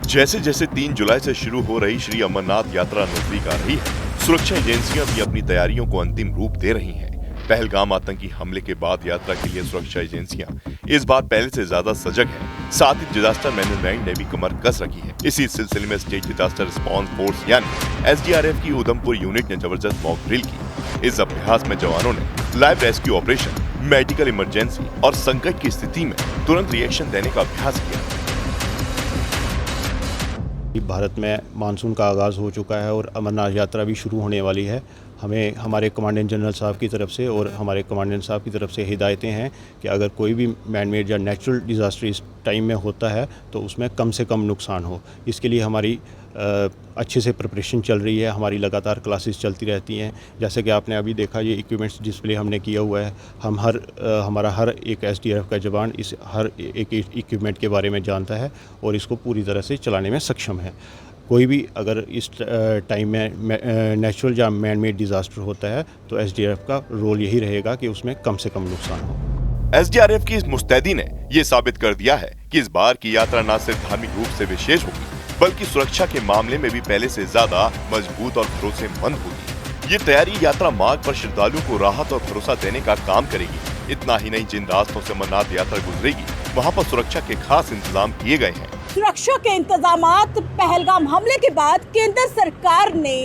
जैसे जैसे 3 जुलाई से शुरू हो रही श्री अमरनाथ यात्रा नजदीक आ रही है, सुरक्षा एजेंसियां भी अपनी तैयारियों को अंतिम रूप दे रही हैं। पहलगाम आतंकी हमले के बाद यात्रा के लिए सुरक्षा एजेंसियां इस बार पहले से ज्यादा सजग हैं। साथ ही डिजास्टर मैनेजमेंट ने भी कमर कस रखी है। इसी सिलसिले में स्टेट डिजास्टर रिस्पांस फोर्स यानी SDRF की उधमपुर यूनिट ने जबरदस्त मॉक ड्रिल की। इस अभ्यास में जवानों ने live rescue operation, medical emergency और संकट की स्थिति में तुरंत रिएक्शन देने का अभ्यास किया। भारत में मानसून का आगाज़ हो चुका है और अमरनाथ यात्रा भी शुरू होने वाली है। हमें हमारे कमांडेंट जनरल साहब की तरफ से और हमारे कमांडेंट साहब की तरफ से हिदायतें हैं कि अगर कोई भी मैन मेड या नेचुरल डिज़ास्टर इस टाइम में होता है तो उसमें कम से कम नुकसान हो। इसके लिए हमारी अच्छे से प्रिपरेशन चल रही है। हमारी लगातार क्लासेस चलती रहती हैं। जैसे कि आपने अभी देखा, ये इक्विपमेंट्स डिस्प्ले हमने किया हुआ है। हम हमारा हर एक SDRF का जवान इस हर एक इक्विपमेंट के बारे में जानता है और इसको पूरी तरह से चलाने में सक्षम है। कोई भी अगर इस टाइम में नेचुरल या मैन मेड डिज़ास्टर होता है तो SDRF का रोल यही रहेगा कि उसमें कम से कम नुकसान हो। SDRF की इस मुस्तैदी ने ये साबित कर दिया है कि इस बार की यात्रा न सिर्फ धार्मिक रूप से विशेष होगी, बल्कि सुरक्षा के मामले में भी पहले से ज्यादा मजबूत और भरोसेमंद होगी। ये तैयारी यात्रा मार्ग पर श्रद्धालुओं को राहत और भरोसा देने का काम करेगी। इतना ही नहीं, जिन रास्तों से अमरनाथ यात्रा गुजरेगी वहाँ पर सुरक्षा के खास इंतजाम किए गए हैं। सुरक्षा के इंतजामात पहलगाम हमले के बाद केंद्र सरकार ने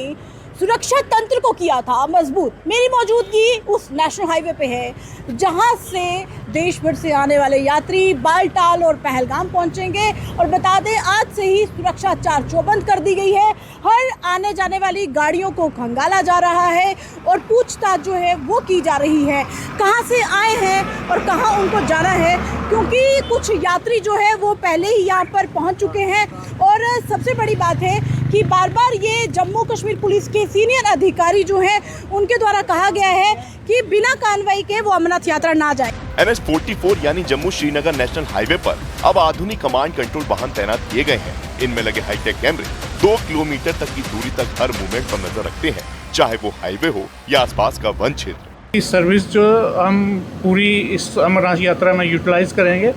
सुरक्षा तंत्र को किया था मजबूत। मेरी मौजूदगी उस नेशनल हाईवे पे है जहां से देश भर से आने वाले यात्री बालटाल और पहलगाम पहुंचेंगे। और बता दें, आज से ही सुरक्षा चार चौबंद कर दी गई है। हर आने जाने वाली गाड़ियों को खंगाला जा रहा है और पूछताछ जो है वो की जा रही है, कहां से आए हैं और कहां उनको जाना है, क्योंकि कुछ यात्री जो है वो पहले ही यहां पर पहुंच चुके हैं। और सबसे बड़ी बात है कि बार बार ये जम्मू कश्मीर पुलिस के सीनियर अधिकारी जो हैं उनके द्वारा कहा गया है कि बिना कार्रवाई के वो अमरनाथ यात्रा ना जाए। NH 44 यानी जम्मू श्रीनगर नेशनल हाईवे पर अब आधुनिक कमांड कंट्रोल वाहन तैनात किए गए हैं। इनमें लगे हाईटेक कैमरे 2 किलोमीटर तक की दूरी तक हर मूवमेंट पर नजर रखते हैं, चाहे वो हाईवे हो या आसपास का वन क्षेत्र। इस सर्विस जो हम पूरी इस अमरनाथ यात्रा में यूटिलाइज करेंगे,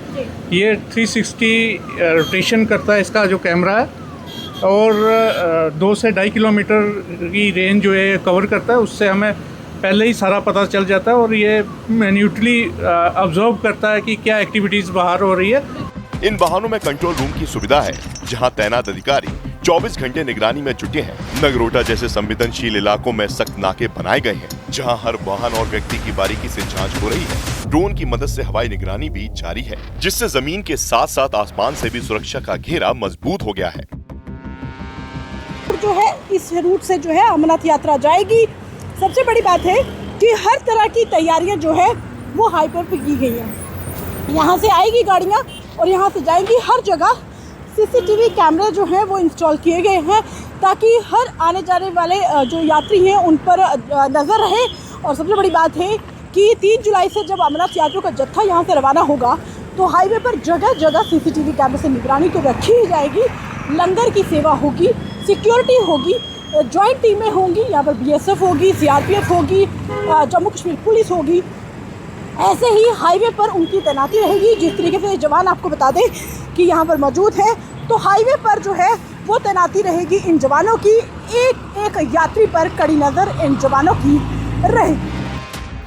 ये 360 रोटेशन करता है इसका जो कैमरा है और 2 से 2.5 किलोमीटर की रेंज जो है कवर करता है। उससे हमें पहले ही सारा पता चल जाता है और ये मैन्युटली ऑब्जर्व करता है कि क्या एक्टिविटीज़ बाहर हो रही है। इन वाहनों में कंट्रोल रूम की सुविधा है, जहां तैनात अधिकारी 24 घंटे निगरानी में जुटे हैं। नगरोटा जैसे संवेदनशील इलाकों में सख्त नाके बनाए गए हैं, जहां हर वाहन और व्यक्ति की बारीकी से जांच हो रही है। ड्रोन की मदद से हवाई निगरानी भी जारी है, जिससे जमीन के साथ साथ आसमान से भी सुरक्षा का घेरा मजबूत हो गया है। जो है इस रूट से जो है अमरनाथ यात्रा जाएगी। सबसे बड़ी बात है कि हर तरह की तैयारियां जो है वो हाईवे पे की गई हैं। यहाँ से आएगी गाड़ियाँ और यहाँ से जाएंगी। हर जगह CCTV कैमरे जो हैं वो इंस्टॉल किए गए हैं ताकि हर आने जाने वाले जो यात्री हैं उन पर नज़र रहे। और सबसे बड़ी बात है कि 3 जुलाई से जब अमरनाथ यात्रियों का जत्था यहाँ से रवाना होगा तो हाईवे पर जगह जगह CCTV कैमरे से निगरानी तो रखी ही जाएगी। लंगर की सेवा होगी, सिक्योरिटी होगी, जॉइंट टीमें होंगी, यहाँ पर BSF होगी, CRPF होगी, जम्मू कश्मीर पुलिस होगी। ऐसे ही हाईवे पर उनकी तैनाती रहेगी। जिस तरीके से जवान आपको बता दें कि यहाँ पर मौजूद है, तो हाईवे पर जो है वो तैनाती रहेगी इन जवानों की। एक एक यात्री पर कड़ी नज़र इन जवानों की रहेगी।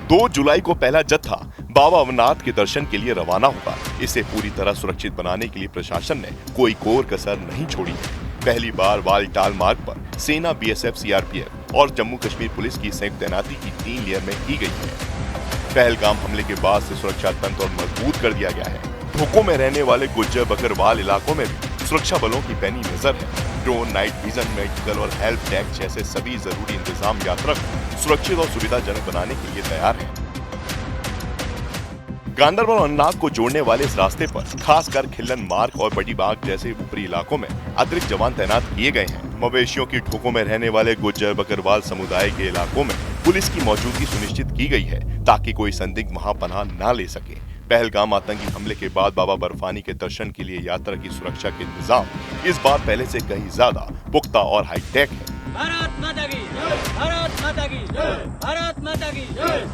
2 जुलाई को पहला जत्था बाबा अमरनाथ के दर्शन के लिए रवाना होगा। इसे पूरी तरह सुरक्षित बनाने के लिए प्रशासन ने कोई कोर कसर नहीं छोड़ी है। पहली बार बालटाल मार्ग पर सेना, BSF, CRPF और जम्मू कश्मीर पुलिस की संयुक्त तैनाती की 3 लेयर में की गई है। पहलगाम हमले के बाद से सुरक्षा तंत्र और मजबूत कर दिया गया है। ढोकों में रहने वाले गुज्जर बकरवाल इलाकों में भी सुरक्षा बलों की पैनी नजर है। ड्रोन, नाइट विजन, मेडिकल और हेल्प डेस्क जैसे सभी जरूरी इंतजाम यात्रा को सुरक्षित और सुविधाजनक बनाने के लिए तैयार है। गांडरबल और अमरनाथ को जोड़ने वाले इस रास्ते पर खासकर खिल्लन मार्ग और बड़ी बाग जैसे ऊपरी इलाकों में अतिरिक्त जवान तैनात किए गए हैं। मवेशियों की ढोकों में रहने वाले गुज्जर बकरवाल समुदाय के इलाकों में पुलिस की मौजूदगी सुनिश्चित की गई है ताकि कोई संदिग्ध वहां पनाह न ले सके। पहलगाम आतंकी हमले के बाद बाबा बर्फानी के दर्शन के लिए यात्रा की सुरक्षा के इंतजाम इस बार पहले से कहीं ज्यादा पुख्ता और हाईटेक है। भारत माता की जय, भारत माता की जय, भारत माता की जय।